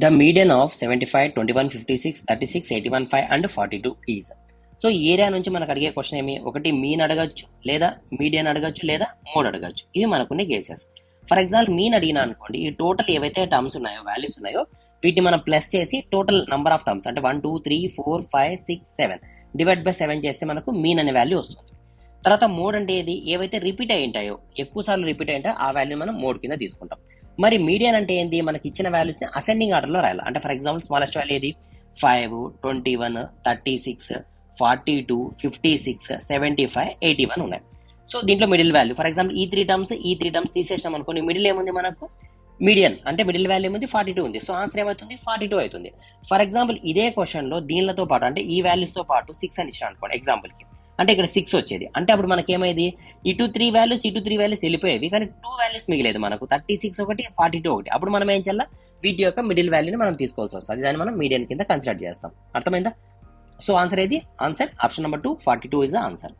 The median of 75, 21, 56, 36, 81, 5 and 42 is. So ఈ area నుంచి మనకు అడిగే క్వశ్చన్ ఏమి, ఒకటి మీన్ అడగచ్చు, లేదా మీడియన్ అడగచ్చు, లేదా మోడ్ అడగచ్చు. ఇవి మనకున్న కేసెస్. ఫర్ ఎగ్జాంపుల్ మీన్ అడిగినా అనుకోండి, ఈ టోటల్ ఏవైతే టర్మ్స్ ఉన్నాయో, వాల్యూస్ ఉన్నాయో, వీటిని మనం ప్లస్ చేసి టోటల్ నంబర్ ఆఫ్ టర్మ్స్ అంటే 1, 2, 3, 4, 5, 6, 7 డివైడ్ బై 7 చేస్తే మనకు మీన్ అనే వాల్యూ వస్తుంది. తర్వాత మోడ్ అంటే ఏది, ఏవైతే రిపీట్ అయి ఉంటాయో, ఎక్కువ సార్లు రిపీట్ అయి ఉంటాయో ఆ వాల్యూ మనం మోడ్ కింద తీసుకుంటాం. మరి మీడియన్ అంటే ఏంటి, మనకి ఇచ్చిన వాల్యూస్ ని అసెండింగ్ ఆర్డర్ లో రాయాలి. అంటే ఫర్ ఎగ్జాంపుల్ స్మాలెస్ట్ వాల్యూ ఏది 5, 21, 36, 42, 56, 75, 81 ఉన్నాయి. సో దీంట్లో మిడిల్ వాల్యూ ఫర్ ఎగ్జాంపుల్ ఈ త్రీ టర్మ్స్ తీసేసాం అనుకోండి, మిడిల్ ఏముంది మనకు, మీడియన్ అంటే మిడిల్ వాల్యూ ఏముంది 42 ఉంది. సో ఆన్సర్ ఏమవుతుంది 42 అవుతుంది. ఫర్ ఎగ్జాంపుల్ ఇదే క్వశ్చన్ లో దీనితో పాటు అంటే ఈ వాల్యూస్ తో పాటు 6 అని ఇచ్చాను అనుకోండి ఎగ్జాంపుల్ కి, అంటే ఇక్కడ 6 వచ్చేది. అంటే అప్పుడు మనకి ఏమైంది, ఇటు 3 వాల్యూస్ వెళ్ళిపోయేవి, కానీ 2 వాల్యూస్ మిగిలేదు మనకు, 36 ఒకటి, 42 ఒకటి. అప్పుడు మనం ఏం చేయాలి, వీటి యొక్క మిడిల్ వాల్యూని మనం తీసుకోవాల్సి వస్తుంది. దాన్ని మనం మీడియన్ కింద కన్సిడర్ చేస్తాం. అర్థమైందా? సో ఆన్సర్ ఏది, answer option number 2, 42 is the answer.